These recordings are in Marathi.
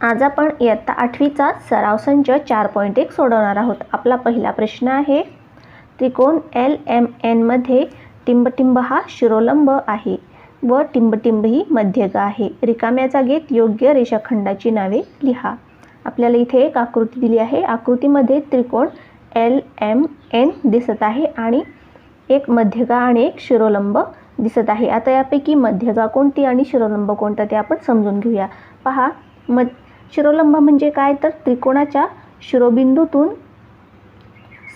आज आपण इयत्ता 8वीचा सराव संच 4.1 सोडवणार आहोत. आपला पहिला प्रश्न आहे, त्रिकोण LMN मध्ये टिंबटिंब हा शिरोलंब आहे व टिंबटिंब ही मध्यगा आहे. रिकाम्या जागेत योग्य रेषाखंडाची नावे लिहा. आपल्याला इथे एक आकृती दिली आहे. आकृतीमध्ये त्रिकोण LMN दिसत आहे आणि एक मध्यगा आणि एक शिरोलंब दिसत आहे. आता यापैकी मध्यगा कोणती आणि शिरोलंब कोणता ते आपण समजून घेऊया. पहा, शिरोलंब म्हणजे काय, तर त्रिकोणाच्या शिरोबिंदूतून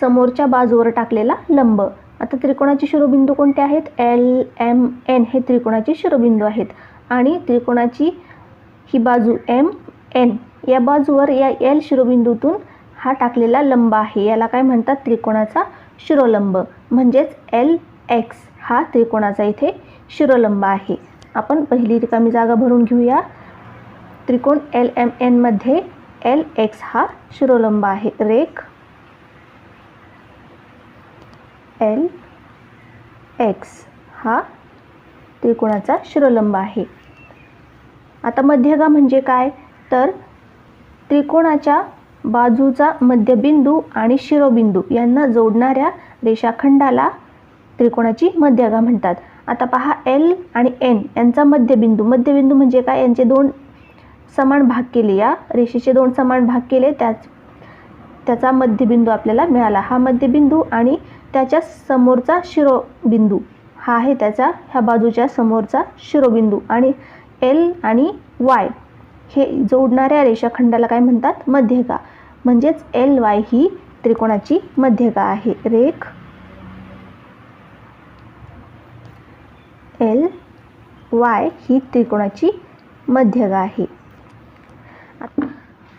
समोरच्या बाजूवर टाकलेला लंब. आता त्रिकोणाचे शिरोबिंदू कोणते आहेत? LMN हे त्रिकोणाचे शिरोबिंदू आहेत आणि त्रिकोणाची ही बाजू MN या बाजूवर या L शिरोबिंदूतून हा टाकलेला लंब आहे. याला काय म्हणतात? त्रिकोणाचा शिरोलंब. म्हणजेच LX हा त्रिकोणाचा इथे शिरोलंब आहे. आपण पहिली रिकामी जागा भरून घेऊया. त्रिकोण LMN मध्ये LX हा शिरोलंब आहे. रेख LX हा त्रिकोणाचा शिरोलंब आहे. आता मध्यगा म्हणजे काय, तर त्रिकोणाच्या बाजूचा मध्यबिंदू आणि शिरोबिंदू यांना जोडणाऱ्या रेषाखंडाला त्रिकोणाची मध्यगा म्हणतात. आता पहा, L आणि N यांचा मध्यबिंदू म्हणजे काय, यांचे दोन समान भाग केले, या रेषेचे दोन समान भाग केले, त्याचा मध्यबिंदू आपल्याला मिळाला. हा मध्यबिंदू आणि त्याच्या समोरचा शिरोबिंदू हा आहे त्याचा ह्या बाजूच्या समोरचा शिरोबिंदू आणि L आणि Y हे जोडणाऱ्या रेषाखंडाला काय म्हणतात? मध्यगा. म्हणजेच LY ही त्रिकोणाची मध्यगा आहे. रेख LY ही त्रिकोणाची मध्यगा आहे.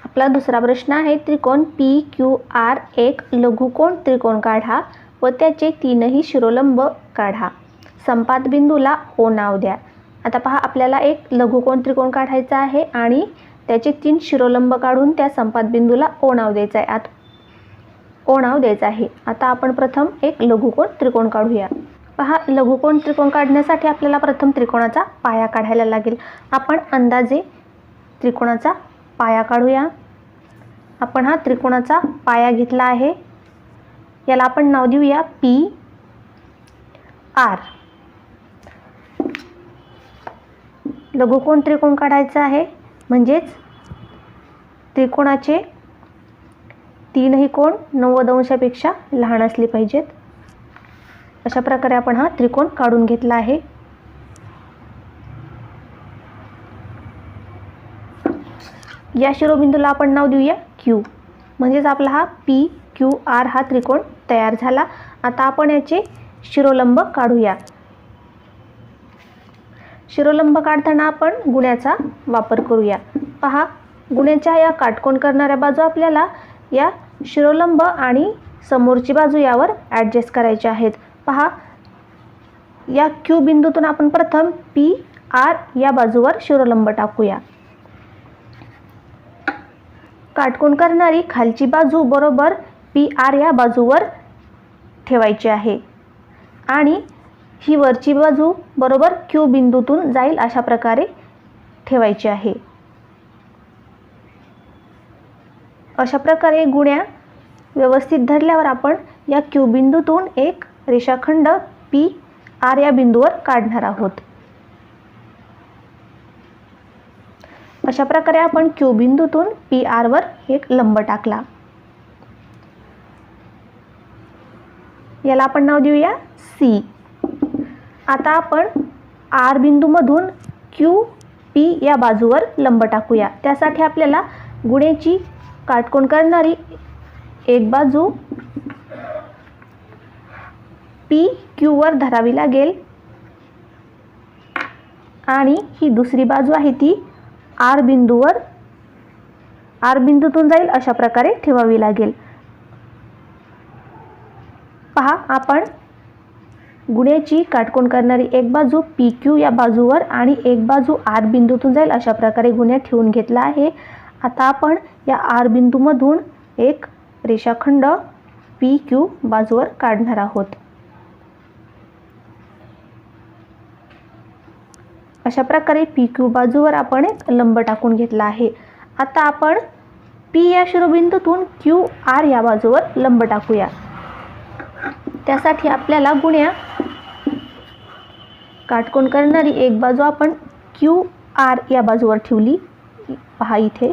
आपला दुसरा प्रश्न आहे, त्रिकोण PQR एक लघुकोन त्रिकोण काढा व त्याचे तीनही शिरोलंब काढा. संपात बिंदूला O नाव द्या. आता पहा, आपल्याला एक लघुकोन त्रिकोण काढायचा आहे आणि त्याचे 3 शिरोलंब काढून त्या संपात बिंदूला O नाव द्यायचं आहे. आता आपण प्रथम एक लघुकोन त्रिकोण काढूया. पहा, लघुकोन त्रिकोण काढण्यासाठी आपल्याला प्रथम त्रिकोणाचा पाया काढायला लागेल. आपण अंदाजे त्रिकोणाचा पाया काढूया. आपण हा त्रिकोणाचा पाया घेतला आहे. याला आपण नाव देऊया PR. लघुकोन त्रिकोण काढायचा आहे म्हणजेच त्रिकोणाचे तीनही कोण 90 अंशापेक्षा लहान असले पाहिजेत. अशा प्रकारे आपण हा त्रिकोण काढून घेतला आहे. या शिरोबिंदूला आपण नाव देऊया Q. म्हणजेच आपला हा PQR हा त्रिकोण तयार झाला. आता आपण याचे शिरोलंब काढूया. शिरोलंब काढताना आपण गुण्याचा वापर करूया. पहा, गुण्याच्या या काटकोन करणाऱ्या बाजू आपल्याला या शिरोलंब आणि समोरची बाजू यावर ॲडजस्ट करायच्या आहेत. पहा, या Q बिंदूतून आपण प्रथम PR या बाजूवर शिरोलंब टाकूया. काटकोन करणारी खालची बाजू बरोबर PR या बाजूवर ठेवायची आहे आणि ही वरची बाजू बरोबर Q बिंदूतून जाईल अशा प्रकारे ठेवायची आहे. अशा प्रकारे गुण्या व्यवस्थित धरल्यावर आपण या Q बिंदूतून एक रेषाखंड PR या बिंदूवर काढणार आहोत. अशा प्रकारे आपण Q बिंदूतून PR वर एक लंब टाकला. याला आपण नाव देऊया C. आता आपण R बिंदूमधून QP या बाजूवर लंब टाकूया. त्यासाठी आपल्याला गुण्याची काटकोन करणारी एक बाजू PQ वर धरावी लागेल आणि ही दुसरी बाजू आहे ती R बिंदूतून जाईल अशा प्रकारे ठेवावी लागेल. पहा, आपण गुण्याची काटकोन करणारी एक बाजू PQ या बाजूवर आणि एक बाजू R बिंदूतून जाईल अशा प्रकारे गुण्या ठेवून घेतला आहे. आता आपण या R बिंदूमधून एक रेषाखंड PQ बाजूवर काढणार आहोत. अशा प्रकारे PQ बाजूवर आपण एक लंब टाकून घेतला आहे. आता आपण P या शिरोबिंदूतून QR या बाजूवर लंब टाकूया. त्यासाठी आपल्याला गुण्या काटकोन करणारी एक बाजू आपण QR या बाजूवर ठेवली, पहा इथे,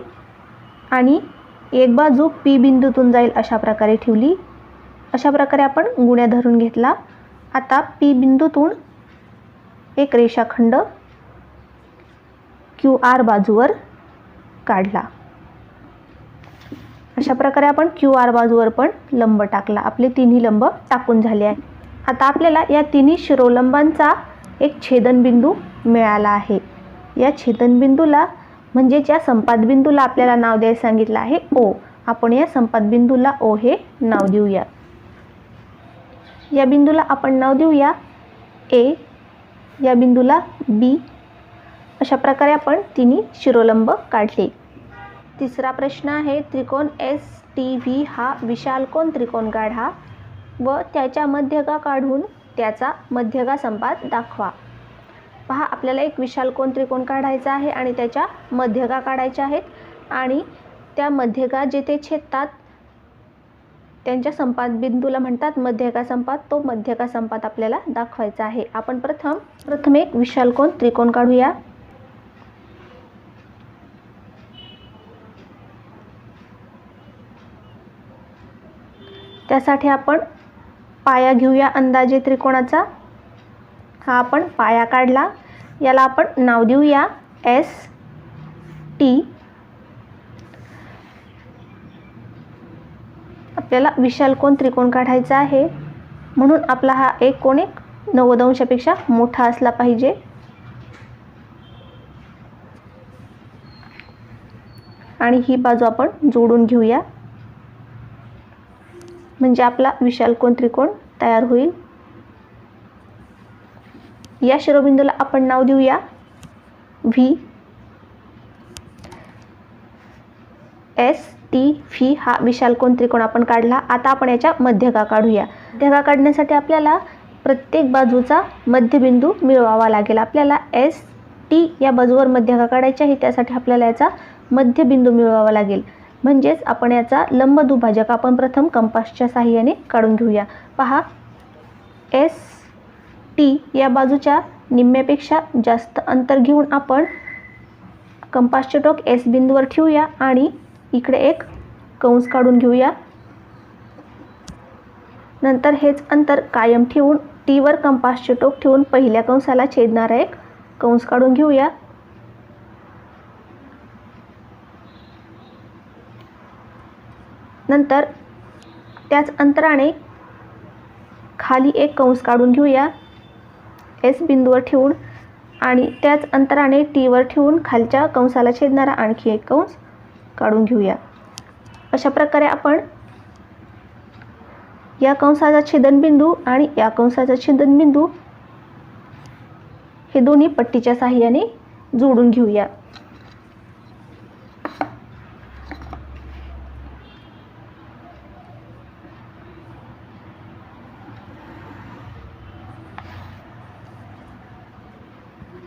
आणि एक बाजू P बिंदूतून जाईल अशा प्रकारे ठेवली. अशा प्रकारे आपण गुण्या धरून घेतला. आता P बिंदूतून एक रेषाखंड QR बाजूवर काढला. अशा प्रकारे आपण QR बाजूवर पण लंब टाकला. आपले तिन्ही लंब टाकून झाले आहे. आता आपल्याला या तिन्ही शिरोलंबांचा एक छेदनबिंदू मिळाला आहे. या छेदनबिंदूला म्हणजे ज्या संपादबिंदूला आपल्याला नाव द्यायला सांगितलं आहे O, आपण या संपादबिंदूला O हे नाव देऊया. या बिंदूला आपण नाव देऊया A, या बिंदूला B. अशा प्रकारे आपण तिन्ही शिरोलंब काढले. तिसरा प्रश्न आहे, त्रिकोण STV हा विशालकोन त्रिकोण काढा व त्याच्या मध्यगा काढून त्याचा मध्यगा संपाद दाखवा. पहा, आपल्याला एक विशालकोन त्रिकोण काढायचा आहे आणि त्याच्या मध्यगा काढायच्या आहेत आणि त्या मध्यगा जेथे छेदतात त्यांच्या संपाद बिंदूला म्हणतात मध्यगा संपाद. तो मध्यगा संपाद आपल्याला दाखवायचा आहे. आपण प्रथम एक विशालकोन त्रिकोण काढूया. त्यासाठी आपण पाया घेऊया अंदाजे त्रिकोणाचा. हा आपण पाया काढला. याला आपण नाव देऊया ST. आपल्याला विशालकोन त्रिकोण काढायचा आहे म्हणून आपला हा एक कोन 90 अंशापेक्षा मोठा असला पाहिजे. आणि ही बाजू आपण जोडून घेऊया म्हणजे आपला विशालकोन त्रिकोण तयार होईल. या शिरोबिंदूला आपण नाव देऊया V. STV हा विशालकोन त्रिकोण आपण काढला. आता आपण याच्या मध्यगा काढूया. मध्यगा काढण्यासाठी आपल्याला प्रत्येक बाजूचा मध्यबिंदू मिळवावा लागेल. आपल्याला ST या बाजूवर मध्यगा काढायची आहे, त्यासाठी आपल्याला याचा मध्यबिंदू मिळवावा लागेल. म्हणजेच आपण याचा लंब दुभाजक आपण प्रथम कंपासच्या साहाय्याने काढून घेऊया. पहा, ST या बाजूच्या निम्म्यापेक्षा जास्त अंतर घेऊन आपण कंपासचे टोक S बिंदूवर ठेवूया आणि इकडे एक कंस काढून घेऊया. नंतर हेच अंतर कायम ठेवून T वर कंपासचे टोक ठेवून पहिल्या कंसाला छेदणारा एक कंस काढून घेऊया. नंतर त्याच अंतराने खाली एक कंस काढून घेऊया S बिंदूवर ठेवून आणि त्याच अंतराने T वर ठेवून खालच्या कंसाला छेदणारा आणखी एक कंस काढून घेऊया. अशा प्रकारे आपण या कंसाचा छेदनबिंदू आणि या कंसाचा छेदनबिंदू हे दोन्ही पट्टीच्या साहाय्याने जोडून घेऊया.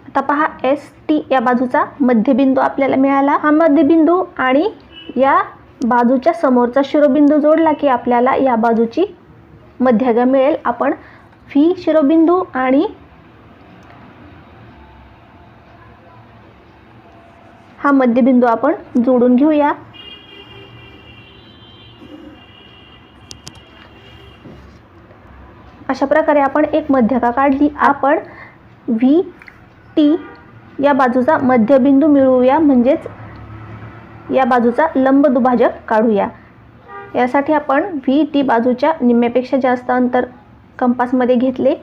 आता पहा, ST या बाजूचा मध्यबिंदू आपल्याला मिळाला. हा मध्यबिंदू आणि या बाजूच्या समोरचा शिरोबिंदू जोडला की आपल्याला या बाजूची मध्यगा मिळेल. आपण V शिरोबिंदू आणि हा मध्यबिंदू आपण जोडून घेऊया. अशा प्रकारे आपण एक मध्यगा काढली. आपण VT या बाजूचा मध्यबिंदू मिळवूया म्हणजेच या बाजूचा लंब दुभाजक काढूया. यासाठी आपण VT बाजूच्या निम्म्यापेक्षा जास्त अंतर कंपासमध्ये घेतले.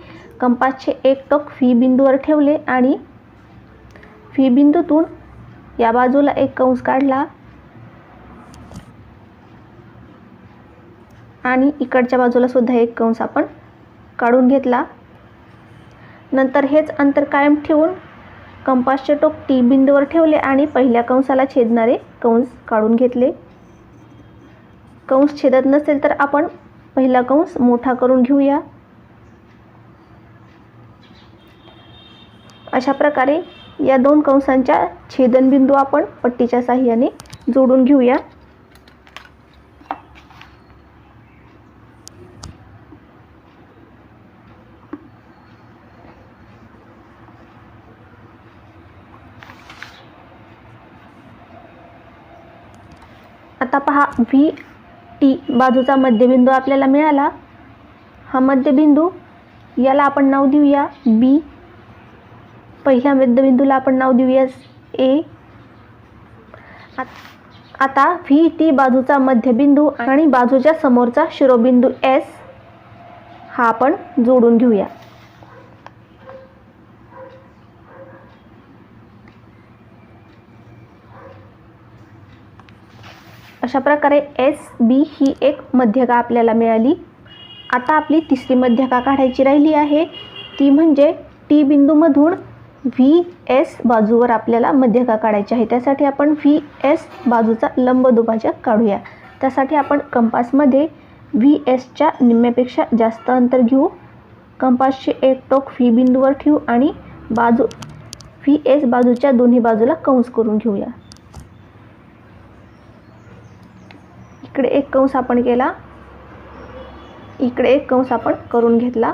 कंपासचे एक टोक V बिंदूवर ठेवले आणि V बिंदूतून या बाजूला एक कंस काढला आणि इकडच्या बाजूला सुद्धा एक कंस आपण काढून घेतला. नंतर हेच अंतर कायम ठेवून कंपासचे टोक T बिंदूवर ठेवले आणि पहिल्या कंसाला छेदणारे कंस काढून घेतले. कंस छेदत नसेल तर आपण पहिला कंस मोठा करून घेऊया. अशा प्रकारे या दोन कंसांच्या छेदनबिंदू आपण पट्टीच्या साहाय्याने जोडून घेऊया. आता पहा व्ही टी बाजूचा मध्यबिंदू आपल्याला मिळाला. हा मध्यबिंदू याला आपण नाव देऊया बी. पहिल्या मध्यबिंदूला आपण नाव देऊया ए. आता व्ही टी बाजूचा मध्यबिंदू आणि बाजूच्या समोरचा शिरोबिंदू एस हा आपण जोडून घेऊया. अशा प्रकारे एस बी ही एक मध्यका आपल्याला मिळाली. आता आपली तिसरी मध्यका काढायची राहिली आहे, ती म्हणजे टी बिंदूमधून व्ही एस बाजूवर आपल्याला मध्यका काढायची आहे. त्यासाठी आपण व्ही एस बाजूचा लंब दुभाजक काढूया. त्यासाठी आपण कंपासमध्ये व्ही एसच्या निम्म्यापेक्षा जास्त अंतर घेऊ. कंपासचे एक टोक व्ही बिंदूवर ठेवू आणि बाजू व्ही एस बाजूच्या दोन्ही बाजूला कंस करून घेऊया. इकडे एक कंस आपण केला, इकडे एक कंस आपण करून घेतला.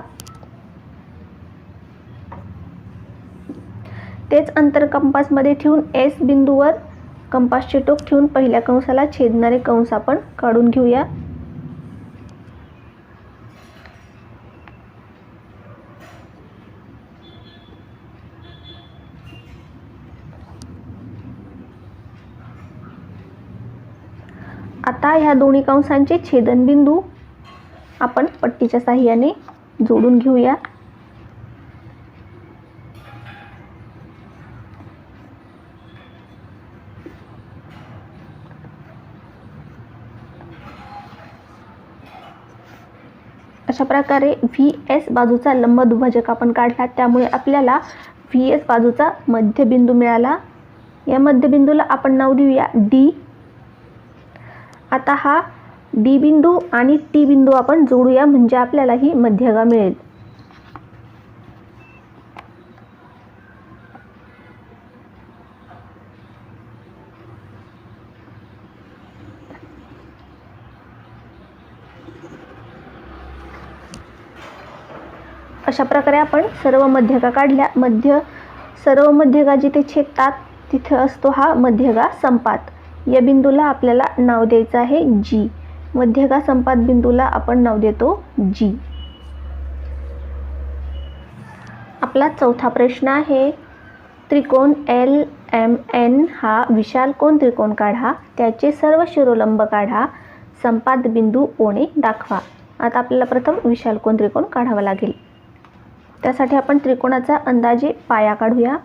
तेच अंतर कंपासमध्ये ठेवून एस बिंदूवर कंपासचे टोक ठेवून पहिल्या कंसाला छेदणारे कंस आपण काढून घेऊया. आता ह्या दोन्ही कंसांचे छेदनबिंदू आपण पट्टीच्या साहाय्याने जोडून घेऊया. अशा प्रकारे व्ही एस बाजूचा लंब दुभाजक आपण काढला. त्यामुळे आपल्याला व्ही एस बाजूचा मध्यबिंदू मिळाला. या मध्यबिंदूला आपण नाव देऊया डी. आता हा डी बिंदू आणि टी बिंदू आपण जोडूया, म्हणजे आपल्याला ही मध्यगा मिळेल. अशा प्रकारे आपण सर्व मध्यगा काढल्या. सर्व मध्यगा जिथे छेदतात तिथे असतो हा मध्यगा संपात. या बिंदूला आपल्याला नाव द्यायचं आहे जी. मध्यगा संपात बिंदूला आपण नाव देतो जी. आपला चौथा प्रश्न आहे, त्रिकोण एल एम एन हा विशाल कोन त्रिकोण काढा, त्याचे सर्व शिरोलंब काढा, संपात बिंदू ओने दाखवा. आता आपल्याला प्रथम विशाल कोन त्रिकोण काढावा लागेल. त्यासाठी आपण त्रिकोणाचा अंदाजे पाया काढूया.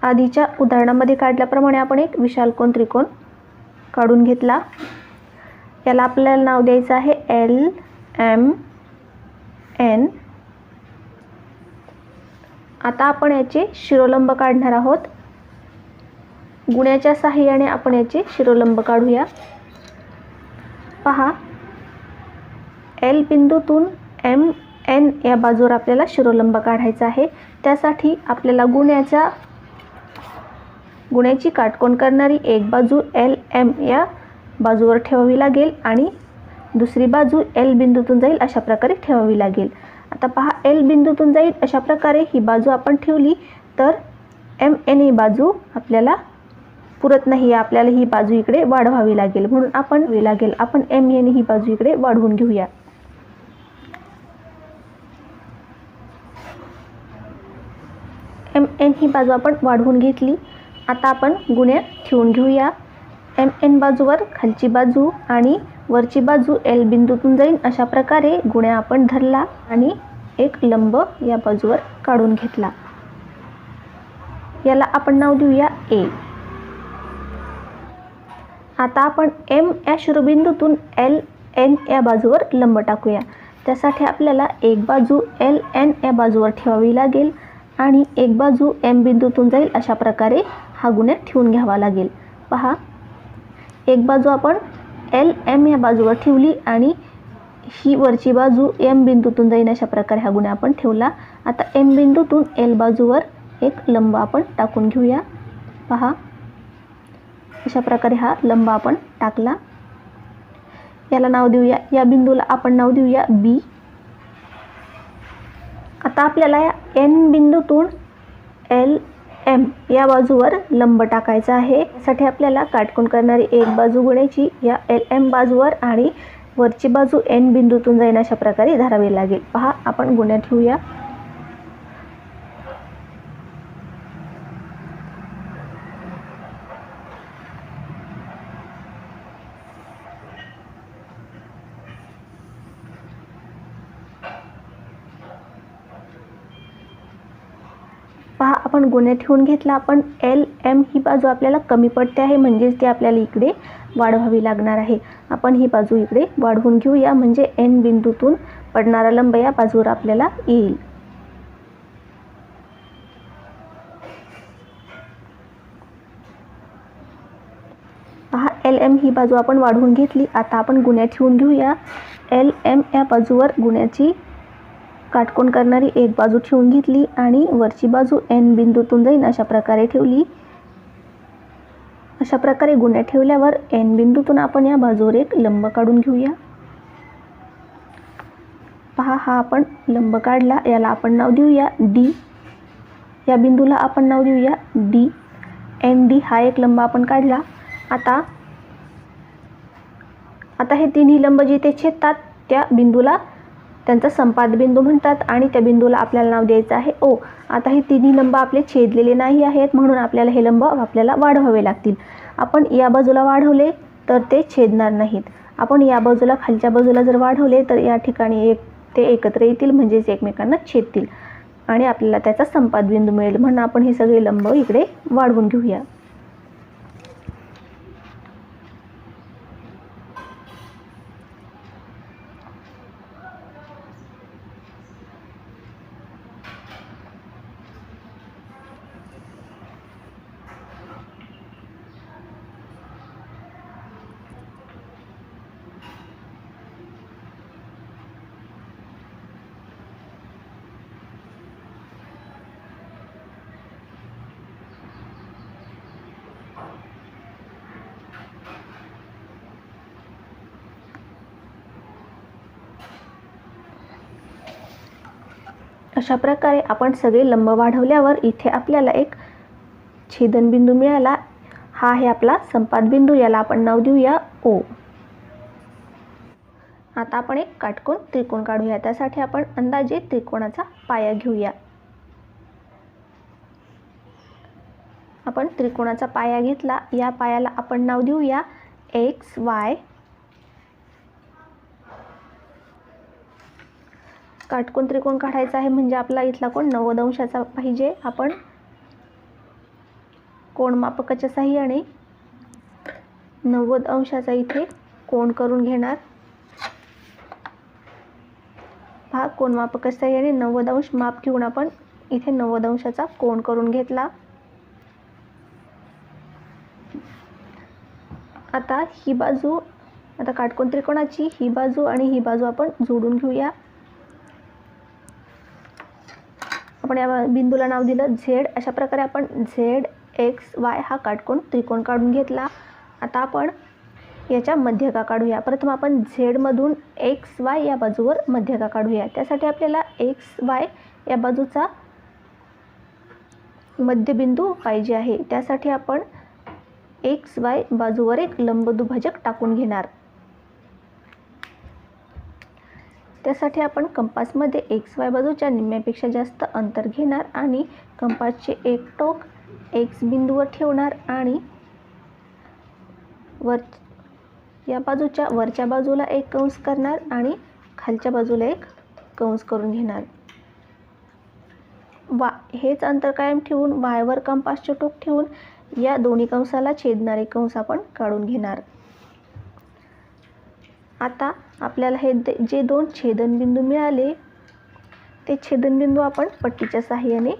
आधीच्या उदाहरणामध्ये काढल्याप्रमाणे आपण एक विशाल कोन त्रिकोण काढून घेतला. याला आपल्याला नाव द्यायचं आहे एल एम एन. आता आपण याचे शिरोलंब काढणार आहोत. गुण्याच्या साहाय्याने आपण याचे शिरोलंब काढूया. पहा, एल बिंदूतून एम एन या बाजूवर आपल्याला शिरोलंब काढायचा आहे. त्यासाठी आपल्याला गुण्याची काटकोन करणारी एक बाजू एल एम या बाजूवर ठेवावी लागेल आणि दुसरी बाजू एल बिंदूतून जाईल अशा प्रकारे ठेवावी लागेल. आता पहा, एल बिंदूतून जाईल अशा प्रकारे ही बाजू आपण ठेवली तर एम एन ही बाजू आपल्याला पुरत नाही. आपल्याला ही बाजू इकडे वाढवावी लागेल, म्हणून आपण एम एन ही बाजू इकडे वाढवून घेऊया. एम एन ही बाजू आपण वाढवून घेतली. आता आपण गुण्या ठेवून घेऊया. एम एन बाजूवर खालची बाजू आणि वरची बाजू एल बिंदूतून जाईल अशा प्रकारे गुण्या आपण धरला आणि एक लंब या बाजूवर काढून घेतला. याला आपण नाव देऊया ए. आता आपण एम या शिरोबिंदूतून एल एन या बाजूवर लंब टाकूया. त्यासाठी आपल्याला एक बाजू एल एन या बाजूवर ठेवावी लागेल आणि एक बाजू एम बिंदूतून जाईल अशा प्रकारे हा गुण्या ठेवून घ्यावा लागेल. पहा, एक बाजू आपण LM या बाजूवर ठेवली आणि ही वरची बाजू M बिंदूतून जाईल अशा प्रकारे हा गुन्हा आपण ठेवला. आता M बिंदूतून L बाजूवर एक लंब आपण टाकून घेऊया. पहा, अशा प्रकारे हा लंब आपण टाकला. याला नाव देऊया, या बिंदूला आपण नाव देऊया B. आता आपल्याला या N बिंदूतून LM या बाजूवर लंब टाकायचा आहे. यासाठी आपल्याला काटकोन करणारी एक बाजू गुणायची या LM बाजूवर आणि वरची बाजू N बिंदूतून जाईल अशा प्रकारे धरावी लागेल. पहा, आपण गुन्हा ठेवूया. पहा, आपण गुन्हा ठेवून घेतला. आपण LM ही बाजू आपल्याला कमी पडते आहे, म्हणजेच ती आपल्याला इकडे वाढवावी लागणार आहे. आपण ही बाजू इकडे वाढवून घेऊया, म्हणजे N बिंदूतून पडणारा लंब या बाजूवर आपल्याला येईल. पहा, LM ही बाजू आपण वाढवून घेतली. आता आपण गुन्हा ठेवून घेऊया. LM या बाजूवर गुन्ह्याची काटकोन करणारी एक बाजू ठेवून घेतली आणि वरची बाजू N बिंदूतून जाईल अशा प्रकारे ठेवली. अशा प्रकारे गुन्हा ठेवल्यावर N बिंदूतून आपण या बाजूवर एक लंब काढून घेऊया. पहा, हा आपण लंब काढला. याला आपण नाव देऊया D. या बिंदूला आपण नाव देऊया D. ND हा एक लंब आपण काढला. आता हे तिन्ही लंब जिथे छेदतात त्या बिंदूला त्यांचा संपाद बिंदू म्हणतात आणि त्या बिंदूला आपल्याला नाव द्यायचं आहे O. आता हे तिन्ही लंब आपले छेदलेले नाही आहेत, म्हणून आपल्याला हे लंब वाढवावे लागतील. आपण या बाजूला वाढवले तर ते छेदणार नाहीत. आपण या बाजूला खालच्या बाजूला जर वाढवले तर या ठिकाणी ते एकत्र येतील, म्हणजेच एकमेकांना छेदतील आणि आपल्याला त्याचा संपाद बिंदू मिळेल. म्हणून आपण हे सगळे लंब इकडे वाढवून घेऊया. अशा प्रकारे आपण सगळे लंब वाढवल्यावर इथे आपल्याला एक छेदनबिंदू मिळाला. हा आहे आपला संपाद बिंदू. याला आपण नाव देऊया O. आता आपण एक काटकोन त्रिकोण काढूया. त्यासाठी आपण अंदाजे त्रिकोणाचा पाया घेऊया. आपण त्रिकोणाचा पाया घेतला. या पायाला आपण नाव देऊया X Y. काटकोन त्रिकोण काढायचा आहे म्हणजे आपला इथला कोण 90 अंशाचा पाहिजे. आपण कोण मापकाच्या सहाय्याने 90 अंशाचा इथे कोण करून घेणार. पहा, कोण मापकाच्या सहाय्याने 90 अंश माप घेऊन आपण इथे 90 अंशाचा कोण करून घेतला. आता ही बाजू, आता काटकोन त्रिकोणाची ही बाजू आणि ही बाजू आपण जोडून घेऊया. आपण या बिंदूला नाव दिलं Z. अशा प्रकारे आपण ZXY हा काटकोन त्रिकोण काढून घेतला. आता आपण याच्या मध्यका काढूया. प्रथम आपण Z मधून XY या बाजूवर मध्यका काढूया. त्यासाठी आपल्याला XY या बाजूचा मध्यबिंदू पाहिजे आहे. त्यासाठी आपण XY बाजूवर एक लंब दुभाजक टाकून घेणार. त्यासाठी आपण कंपासमध्ये XY बाजूच्या निम्म्यापेक्षा जास्त अंतर घेणार आणि कंपासचे एक टोक X बिंदूवर ठेवणार आणि या बाजूच्या वरच्या बाजूला एक कंस करणार आणि खालच्या बाजूला एक कंस करून घेणार. हेच अंतर कायम ठेवून Y वर कंपासचे टोक ठेवून या दोन्ही कंसाला छेदणारे कंस आपण काढून घेणार. आता आपल्याला हे जे दोन छेदनबिंदू मिळाले ते छेदनबिंदू आपण पट्टीच्या सहाय्याने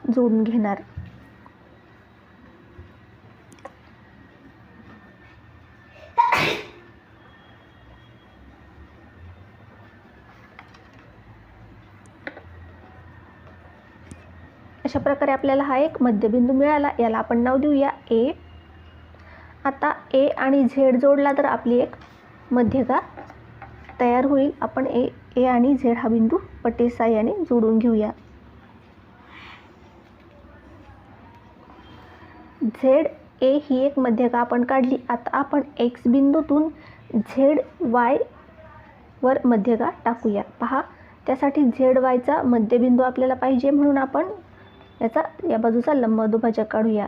जोडून घेणार. अशा प्रकारे आपल्याला हा एक मध्यबिंदू मिळाला, याला आपण नाव देऊया ए. आता ए आणि झेड जोडला तर आपली एक मध्यगा तयार होईल. आपण ए आणि झेड हा बिंदू पट्टी साहाय्याने जोडून घेऊया. झेड ए ही एक मध्यगा आपण काढली. आता आपण एक्स बिंदूतून झेड वाय वर मध्यगा टाकूया. पहा, त्यासाठी झेड वायचा मध्यबिंदू आपल्याला पाहिजे, म्हणून आपण या बाजूचा लंबदुभाजक काढूया.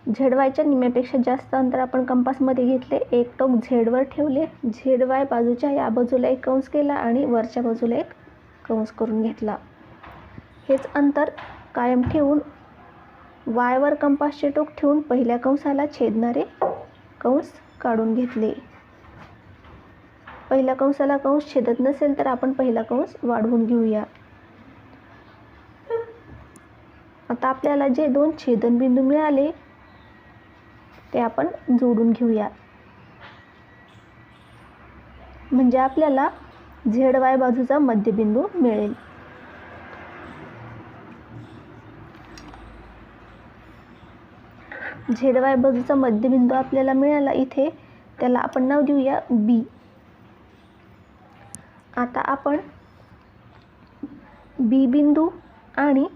झेड वायच्या निम्म्यापेक्षा जास्त अंतर आपण कंपासमध्ये घेतले. एक टोक झेड वर ठेवले. झेड वाय बाजूच्या या बाजूला एक कंस केला आणि वरच्या बाजूला एक कंस करून घेतला. हेच अंतर कायम ठेवून वाय वर कंपासचे टोक ठेवून पहिल्या कंसाला छेदणारे कंस काढून घेतले. पहिल्या कंसाला कंस छेदत नसेल तर आपण पहिला कंस वाढवून घेऊया. आता आपल्याला जे दोन छेदनबिंदू मिळाले ते आपण जोडून घेऊया. म्हणजे आपल्याला झेड वाय बाजूचा मध्यबिंदू मिळेल. झेड वाय बाजूचा मध्यबिंदू आपल्याला मिळाला इथे, त्याला आपण नाव देऊया बी. आता आपण बी बिंदू आणि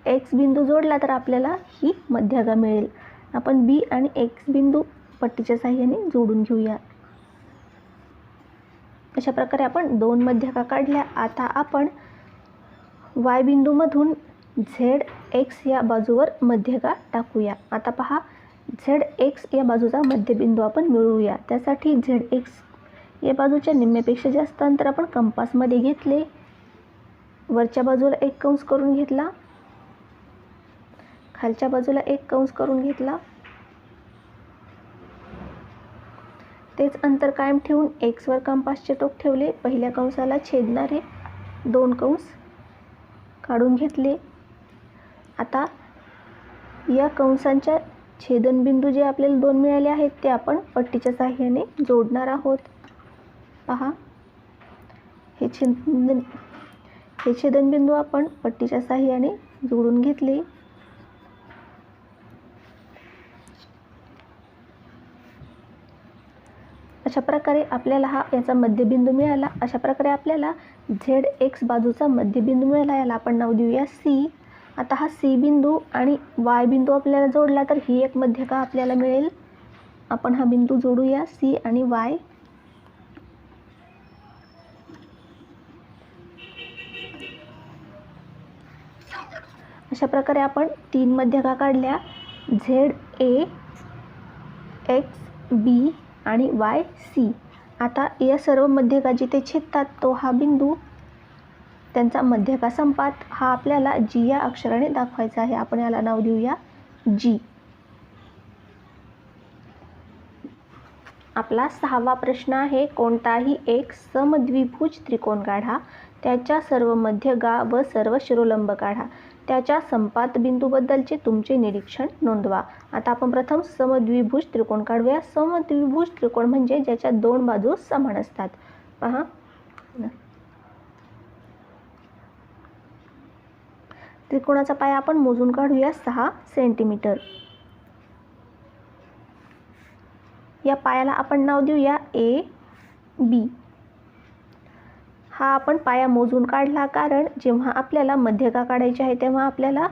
एक्स बिंदू जोडला तर आपल्याला ही मध्यगा मिळेल. आपण बी आणि एक्स बिंदू पट्टीच्या साहाय्याने जोडून घेऊया. अशा प्रकारे आपण दोन मध्यगा काढल्या. आता आपण वाय बिंदूमधून झेड एक्स या बाजूवर मध्यगा टाकूया. आता पहा, झेड एक्स या बाजूचा मध्यबिंदू आपण मिळवूया. त्यासाठी झेड एक्स या बाजूच्या निम्म्यापेक्षा जास्त अंतर आपण कंपासमध्ये घेतले. वरच्या बाजूला एक कंस करून घेतला, खालच्या बाजूला एक कंस करून घेतला. तेच अंतर कायम ठेवून एक्स वर कंपासचे टोक ठेवले. पहिल्या कंसाला छेदणारे दोन कंस काढून घेतले. आता या कंसांच्या छेदनबिंदू जे आपल्याला दोन मिळाले आहेत ते आपण पट्टीच्या साहाय्याने जोडणार आहोत. पहा, हे छेदनबिंदू आपण पट्टीच्या साहाय्याने जोडून घेतले. अशा प्रकारे आपल्याला याचा मध्यबिंदू मिळाला. अशा प्रकारे आपल्याला झेड एक्स बाजूचा मध्यबिंदू मिळाला, याला आपण नाव देऊया सी. आता हा सी बिंदू आणि वाय बिंदू आपल्याला जोडला तर ही एक मध्यगा आपल्याला मिळेल. आपण हा बिंदू जोडूया सी आणि वाय. अशा प्रकारे आपण तीन मध्यगा काढल्या. झेड ए, एक्स बी आणि वाय सी. आता या सर्व मध्यगा जिथे छेदतात तो हा बिंदू, त्यांचा मध्यगा संपात हा आपल्याला जी या अक्षराने दाखवायचा आहे. आपण याला नाव देऊया जी. आपला 6वा प्रश्न आहे, कोणताही एक समद्विभुज त्रिकोण काढा. त्याच्या सर्व मध्यगा व सर्व शिरोलंब काढा. त्याच्या संपात बिंदूबद्दलचे तुमचे निरीक्षण नोंदवा. आता आपण प्रथम समद्विभुज त्रिकोण काढूया. समद्विभुज त्रिकोण म्हणजे ज्याच्या दोन बाजू समान असतात. पहा, त्रिकोणाचा पाया आपण मोजून काढूया 6 सेंटीमीटर. या पायाला आपण नाव देऊया ए बी. हा आपण पाया मोजून काढला, कारण जेव्हा आपल्याला मध्यगा काढायची आहे तेव्हा आपल्याला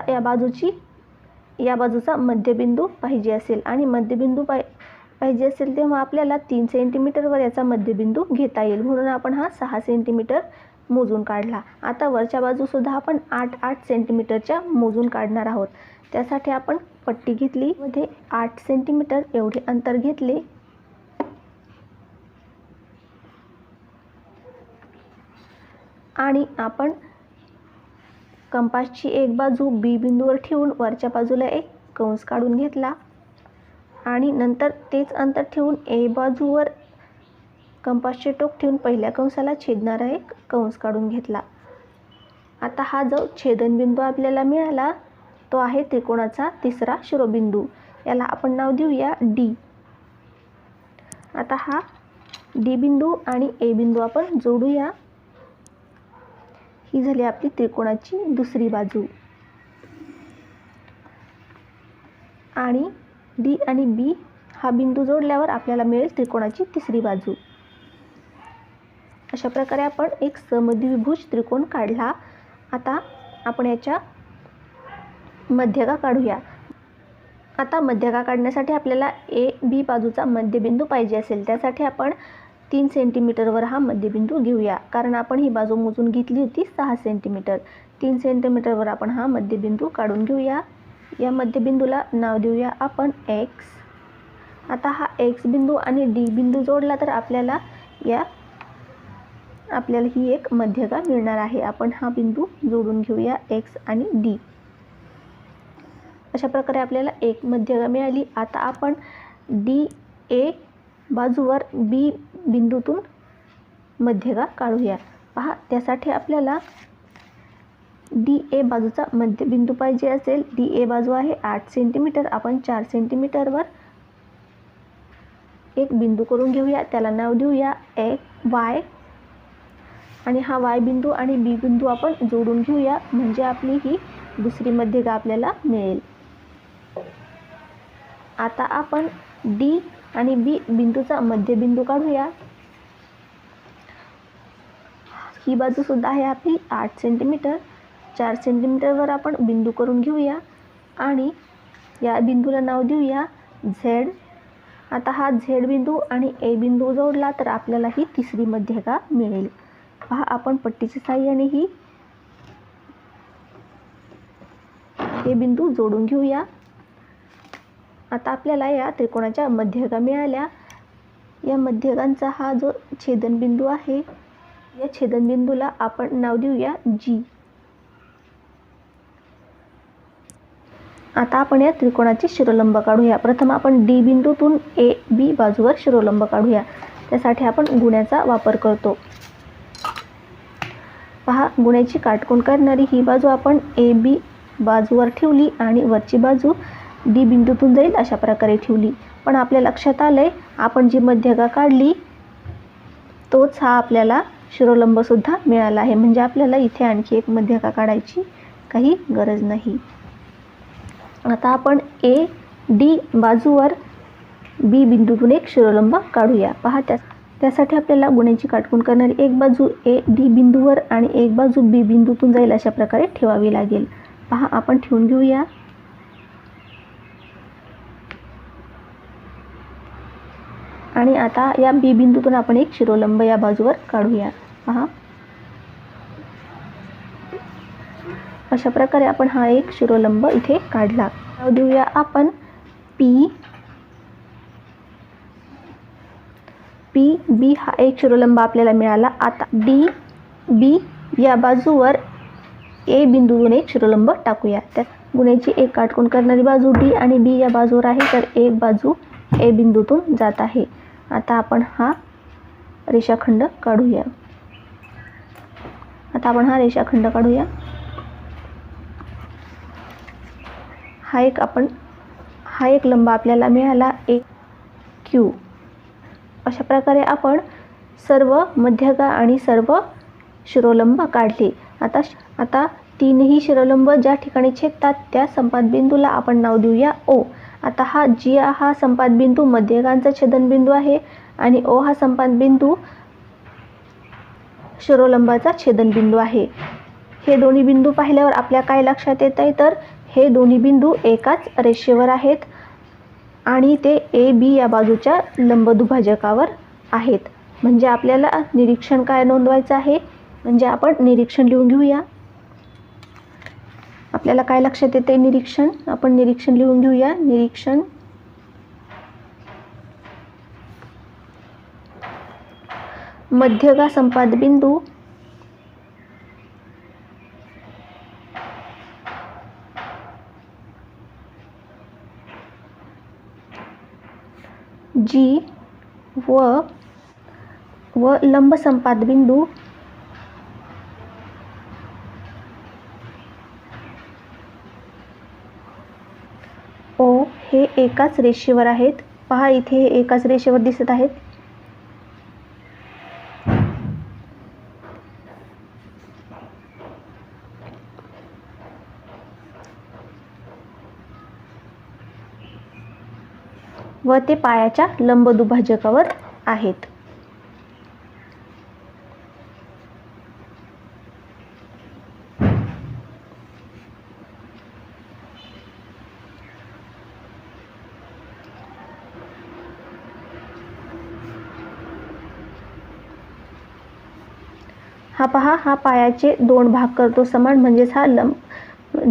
या बाजूचा मध्यबिंदू पाहिजे असेल आणि मध्यबिंदू पाहिजे असेल तेव्हा आपल्याला 3 सेंटीमीटरवर याचा मध्यबिंदू घेता येईल, म्हणून आपण हा 6 सेंटीमीटर मोजून काढला. आता वरच्या बाजूसुद्धा आपण 8 सेंटीमीटरच्या मोजून काढणार आहोत. त्यासाठी आपण पट्टी घेतली, मध्ये 8 सेंटीमीटर एवढे अंतर घेतले. आणि आपण कंपासची एक बाजू बी बिंदूवर ठेवून वरच्या बाजूला एक कंस काढून घेतला आणि नंतर तेच अंतर ठेवून ए बाजूवर कंपासचे टोक ठेवून पहिल्या कंसाला छेदणारा एक कंस काढून घेतला. आता हा जो छेदनबिंदू आपल्याला मिळाला तो आहे त्रिकोणाचा तिसरा शिरोबिंदू. याला आपण नाव देऊया डी. आता हा डी बिंदू आणि ए बिंदू आपण जोडूया. ही झाली आपली त्रिकोणाची दुसरी बाजू. आणि डी आणि बी हा बिंदू जोडल्यावर आपल्याला मिळेल त्रिकोणाची तिसरी बाजू. अशा प्रकारे आपण एक समद्विभुज त्रिकोण काढला. आता आपण याच्या मध्यगा काढूया. आता मध्यगा काढण्यासाठी आपल्याला ए बी बाजूचा मध्यबिंदू पाहिजे असेल. त्यासाठी आपण 3 सेंटीमीटरवर हा मध्यबिंदू घेऊया, कारण आपण ही बाजू मोजून घेतली होती 6 सेंटीमीटर. 3 सेंटीमीटरवर आपण हा मध्यबिंदू काढून घेऊया. या मध्यबिंदूला नाव देऊया आपण एक्स. आता हा एक्स बिंदू आणि डी बिंदू जोडला तर आपल्याला ही एक मध्यगा मिळणार आहे. आपण हा बिंदू जोडून घेऊया एक्स आणि डी. अशा प्रकारे आपल्याला एक मध्यगा मिळाली. आता आपण डी ए बाजूवर बी बिंदूतून मध्यगा काढूया. पहा, त्यासाठी आपल्याला डी ए बाजूचा मध्यबिंदू पाहिजे असेल. डी ए बाजू आहे 8 सेंटीमीटर. आपण 4 सेंटीमीटरवर एक बिंदू करून घेऊया. त्याला नाव देऊया वाय. आणि हा वाय बिंदू आणि बी बिंदू आपण जोडून घेऊया, म्हणजे आपली ही दुसरी मध्यगा आपल्याला मिळेल. आता आपण डी आणि बी बिंदूचा मध्यबिंदू काढूया. ही बाजू सुद्धा आहे आपली 8 सेंटीमीटर. 4 सेंटीमीटरवर आपण बिंदू करून घेऊया आणि या बिंदूला नाव देऊया झेड. आता हा झेड बिंदू आणि ए बिंदू जोडला तर आपल्याला ही तिसरी मध्यगा मिळेल. पहा, आपण पट्टीच्या साहाय्याने हे बिंदू जोडून घेऊया. आता आपल्याला या त्रिकोणाच्या मध्यगा मिळाल्या. या मध्यगांचा हा जो छेदनबिंदू आहे, या छेदनबिंदूला आपण नाव देऊया जी. आता आपण या त्रिकोणाचे शिरोलंब काढूया. प्रथम आपण डी बिंदूतून ए बी बाजूवर शिरोलंब काढूया. त्यासाठी आपण गुण्याचा वापर करतो. पहा, गुण्याची काटकोन करणारी ही बाजू आपण ए बी बाजूवर ठेवली आणि वरची बाजू डी बिंदूतून जाईल अशा प्रकारे ठेवली. पण आपल्या लक्षात आलंय, आपण जी मध्यगा काढली तोच हा आपल्याला शिरोलंब सुद्धा मिळाला आहे. म्हणजे आपल्याला इथे आणखी एक मध्यगा काढायची काही गरज नाही. आता आपण ए डी बाजूवर बी बिंदूतून एक शिरोलंब काढूया. पहा, त्यासाठी आपल्याला गुण्याची काटकोन करणारी एक बाजू ए डी बिंदूवर आणि एक बाजू बी बिंदूतून जाईल अशा प्रकारे ठेवावी लागेल. पहा, आपण ठेवून घेऊया. आणि आता या बी बिंदूतून आपण एक शिरोलंब या बाजूवर काढूया. पहा, अशा प्रकारे आपण हा एक शिरोलंब इथे काढला. नाव देऊया आपण पी. पी बी हा एक शिरोलंब आपल्याला मिळाला. आता डी बी या बाजूवर ए बिंदूतून एक शिरोलंब टाकूया. त्यात गुण्याची एक काटकोन करणारी बाजू डी आणि बी या बाजूवर आहे, तर एक बाजू ए बिंदूतून जात आहे. आता आपण हा रेषाखंड काढूया. हा एक लंब आपल्याला मिळाला, एक क्यू. अशा प्रकारे आपण सर्व मध्यगा आणि सर्व शिरोलंब काढले. आता तीनही शिरोलंब ज्या ठिकाणी छेदतात त्या संपात बिंदूला आपण नाव देऊया ओ. आता हा जी हा संपात बिंदू मध्यगांचा छेदनबिंदू आहे आणि ओ हा संपात बिंदू शिरोलंबाचा छेदनबिंदू आहे. हे दोन्ही बिंदू पाहिल्यावर आपल्या काय लक्षात येत आहे, तर हे दोन्ही बिंदू एकाच रेषेवर आहेत आणि ते ए बी या बाजूच्या लंबदुभाजकावर आहेत. म्हणजे आपल्याला निरीक्षण काय नोंदवायचं आहे, म्हणजे आपण निरीक्षण लिहून घेऊया. आपल्याला काय लक्षात येते निरीक्षण, आपण निरीक्षण लिहून घेऊया. निरीक्षण मध्यगा संपात बिंदू जी व लंब संपात बिंदू ओ हे एकाच रेषेवर आहेत. पहा, इथे हे एकाच रेषेवर दिसत आहेत. व ते पायाच्या लंबदुभाजकावर आहेत. हा पहा, हा पायाचे दोन भाग करतो समान, म्हणजेच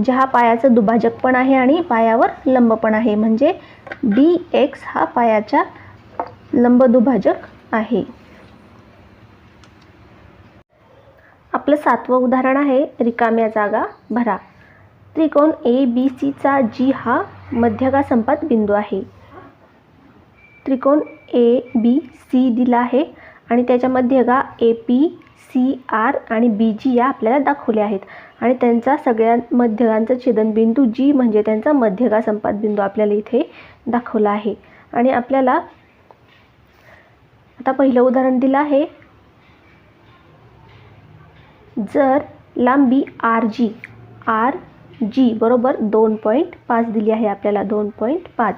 हा पायाचा दुभाजक पण आहे आणि पायावर लंब पण आहे, म्हणजे dx हा पायाचा लंबदुभाजक आहे. आपलं 7वं उदाहरण आहे रिकाम्या जागा भरा. त्रिकोण ABC चा G हा मध्यगासंपात बिंदू आहे. त्रिकोण ABC दिला आहे आणि त्याच्या मध्यगा AP, CR आणि BG या आपल्याला दाखवले आहेत आणि त्यांचा सगळ्या मध्यगांचा छेदनबिंदू G म्हणजे त्यांचा मध्यगासंपात बिंदू आपल्याला इथे दाखवला आहे. आणि आपल्याला आता पहिलं उदाहरण दिलं आहे. जर लांबी RG बरोबर 2.5 दिली आहे आपल्याला 2.5,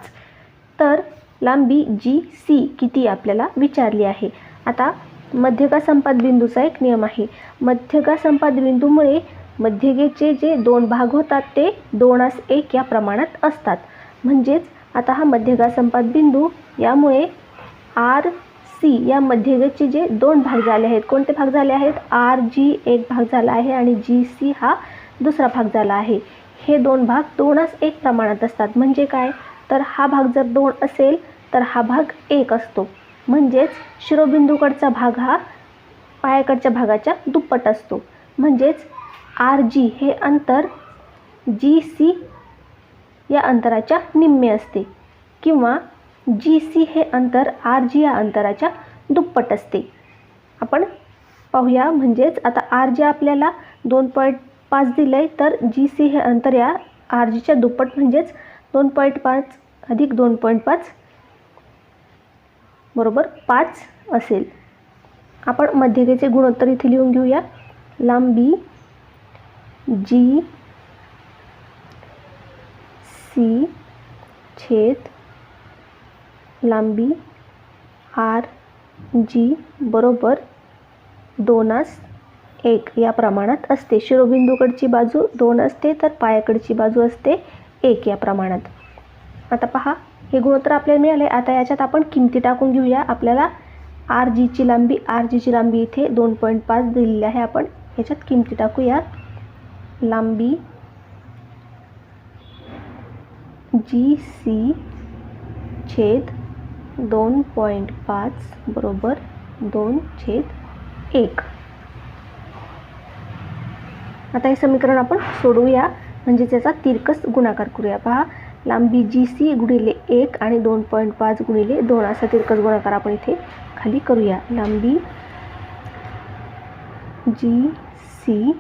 तर लांबी GC किती आपल्याला विचारली आहे. आता मध्यगासंपात बिंदूचा एक नियम आहे. मध्यगासंपात बिंदूमुळे मध्यगेचे जे दोन भाग होतात ते 2:1 या प्रमाणात असतात. म्हणजेच आता हा मध्यगासंपात बिंदू, यामुळे RC या मध्यगेचे जे दोन भाग झाले आहेत, कोणते भाग झाले आहेत, RG एक भाग झाला आहे आणि GC हा दुसरा भाग झाला आहे. हे दोन भाग 2:1 प्रमाणात असतात. म्हणजे काय, तर हा भाग जर 2 असेल तर हा भाग 1 असतो. म्हणजेच शिरोबिंदूकडचा भाग हा पायाकडच्या भागाच्या दुप्पट असतो. म्हणजेच RG हे अंतर GC या अंतराच्या निम्मे असते किंवा GC हे अंतर RG या अंतराच्या दुप्पट असते. आपण पाहूया. म्हणजेच आता RG आपल्याला 2.5 दिले, तर GC हे अंतर या RGच्या दुप्पट म्हणजेच 2.5 अधिक 2.5 बरोबर 5 असेल. आपण मध्यगेचे गुणोत्तर इथे लिहून घेऊया. लांबी GC छेद लांबी RG बरोबर 2:1 या प्रमाणात असते. शिरोबिंदूकडची बाजू 2 असते तर पायाकडची बाजू असते 1 या प्रमाणात. आता पहा, हे गुणोत्तर आपल्याला मिळाले. आता याच्यात आपण किमती टाकून घेऊया. आपल्याला RG ची लांबी इथे 2.5 दिलेली आहे. आपण याच्यात किमती टाकूया. लांबी GC छेद 2.5 बरोबर 2/1. आता हे समीकरण आपण सोडवूया, म्हणजे त्याचा तिरकस गुणाकार करूया. पहा, लांबी GC गुणिले 1 आणि 2.5 गुणिले 2 असा तिरकस गुणाकार आपण इथे खाली करूया. लांबी GC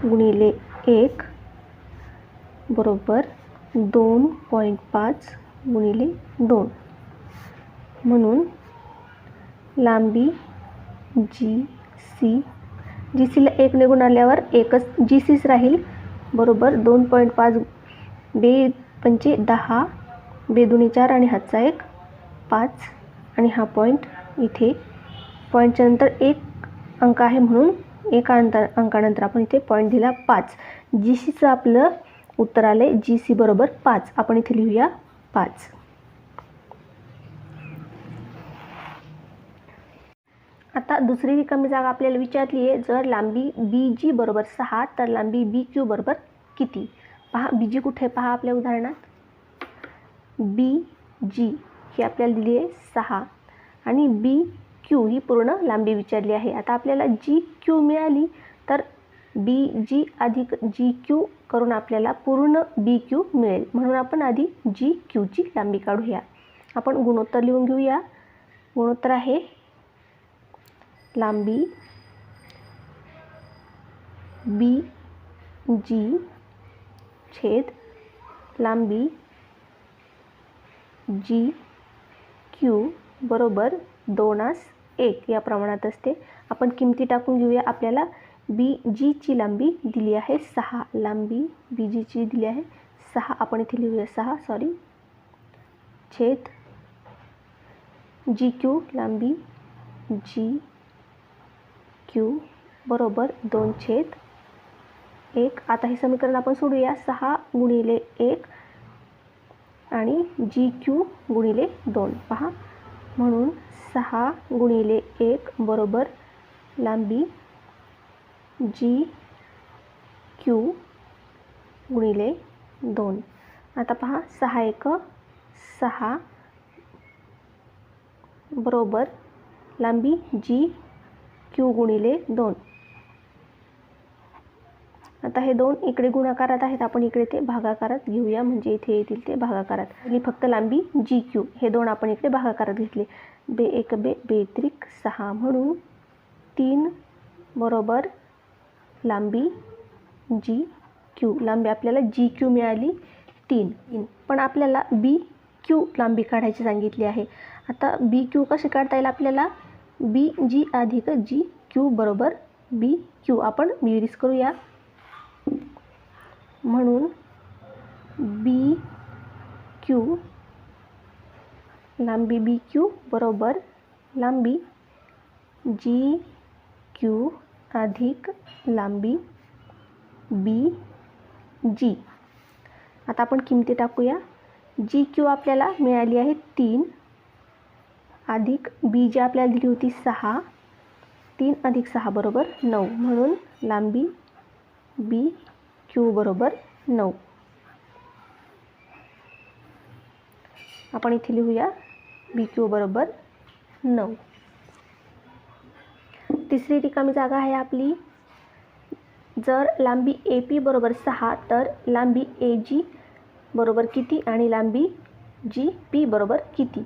गुणिले 1 बरोबर 2.5 गुणिले 2, म्हणून लांबी GCला 1 ने गुणाल्यावर एकच GCच राहील बरोबर 2.5 बे 5 10 बे 2 4 आणि हातचा 1 5 आणि हा पॉईंट इथे, पॉईंटच्या नंतर एक अंक आहे म्हणून एका अंकानंतर आपण इथे पॉईंट दिला 5. GCचं आपलं उत्तर आले GC बरोबर 5. आपण इथे लिहूया 5. आता दुसरी रिकामी जागा आपल्याला विचारली आहे. जर लांबी BG बरोबर 6 तर लांबी BQ बरोबर किती. पहा, BG कुठे पहा आपल्या उदाहरणात. BG ही आपल्याला दिली आहे 6 आणि BQ ही पूर्ण लांबी विचारली आहे. आता आपल्याला GQ मिळाली तर BG अधिक GQ करून आपल्याला पूर्ण BQ मिळेल. म्हणून आपण आधी GQ ची लांबी काढूया. आपण गुणोत्तर लिहून घेऊया. गुणोत्तर आहे लांबी BG छेद लांबी GQ बरोबर 2:1 या प्रमाणात असते. आपण किमती टाकून घेऊया. आपल्याला BG ची लांबी दिली आहे 6. लांबी BG ची दिली आहे 6. आपण इथे लिहूया 6 छेद जी क्यू लांबी जी क्यू बरोबर 2/1. आता हे समीकरण आपण सोडूया. 6 गुणिले 1 आणि जी क्यू गुणिले 2. पहा, म्हणून 6 गुणिले 1 बरोबर लांबी जी क्यू गुणिले 2. आता पहा, 6 1 6 बरोबर लांबी जी क्यू गुणिले 2. आता हे 2 इकडे गुणाकारात आहेत, आपण इकडे ते भागाकारात घेऊया, म्हणजे इथे येतील ते भागाकारात. आणि फक्त लांबी जी क्यू, हे 2 आपण इकडे भागाकारात घेतले. बे एक बे बेत्रिक 6, म्हणून 3 बरोबर लांबी जी क्यू. लांबी आपल्याला जी क्यू मिळाली 3. पण आपल्याला बी क्यू लांबी काढायची सांगितली आहे. आता बी क्यू कशी काढता येईल आपल्याला? बी जी अधिक जी क्यू बरोबर बी क्यू. आपण बेरीज करूया. म्हणून बी क्यू लांबी बी क्यू बरोबर लांबी जी क्यू अधिक लांबी बी जी. आता आपण किमती टाकूया. जी क्यू आपल्याला मिळाली आहे 3 अधिक बी जी आपल्याला दिली होती 6. 3 अधिक 6 बरोबर 9, म्हणून लांबी बी क्यू बरोबर 9. आपण इथे लिहूया बी क्यू बरोबर 9. तिसरी रिकामी जागा आहे आपली. जर लांबी ए पी बरोबर 6 तर लांबी ए जी बरोबर किती आणि लांबी जी पी बरोबर किती?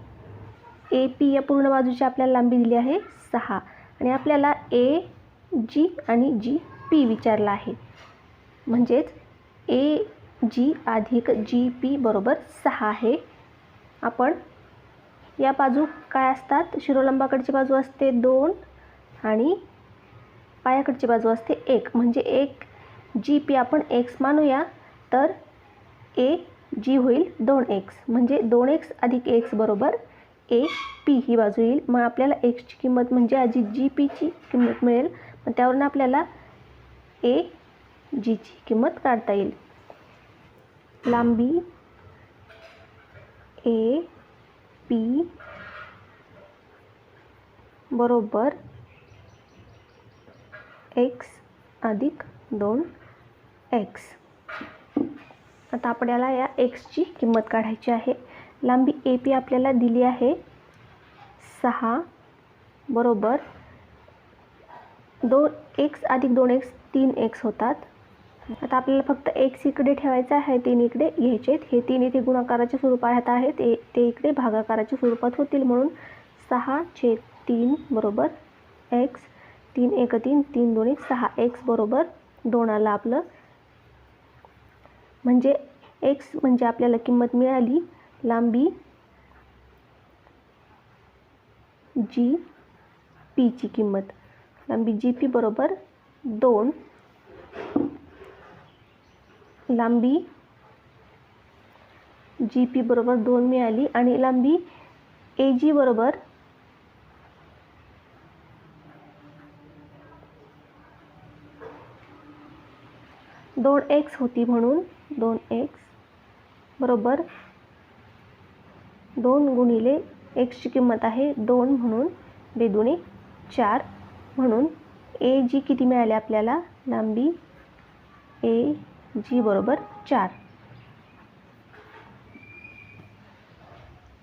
ए पी या पूर्ण बाजूची आपल्याला लांबी दिली आहे 6 आणि आपल्याला ए जी आणि जी पी विचारला आहे. म्हणजेच ए जी अधिक जी पी बरोबर 6 आहे. आपण या बाजू काय असतात? शिरोलंबाकडची बाजू असते 2 आणि पायाकडची बाजू असते 1. म्हणजे 1 जी पी आपण x मानूया, तर ए जी होईल 2x. म्हणजे 2x अधिक x बरोबर ए पी ही बाजू येईल. मग आपल्याला एक्सची किंमत म्हणजे आधी जी पीची किंमत मिळेल. मग त्यावरून आपल्याला ए जीची किंमत काढता येईल. लांबी ए पी बरोबर x अधिक 2x. आता आपल्याला या एक्सची किंमत काढायची आहे. लांबी ए पी आपल्याला दिली आहे 6 बरोबर 2x अधिक 2x 3x होतात. आता आपल्याला फक्त x इकडे ठेवायचा आहे, 3 इकडे घ्यायचे आहेत. हे 3 इथे गुणाकाराच्या स्वरूपात आहेत, ते इकडे भागाकाराच्या स्वरूपात होतील. म्हणून 6/3 बरोबर x. 3 1 3 3 2 1 6. x बरोबर 2 आलं आपलं. म्हणजे x म्हणजे आपल्याला किंमत मिळाली लांबी जी पीची किंमत. लांबी जी पी बरोबर 2. लांबी जी पी बरोबर 2 मिळाली आणि लांबी ए जी बरोबर 2x होती. म्हणून 2x बरोबर 2 गुणिले एक्सची किंमत आहे 2, म्हणून 2 दुणे 4. म्हणून ए जी किती मिळाली आपल्याला? लांबी ए जी बरोबर 4.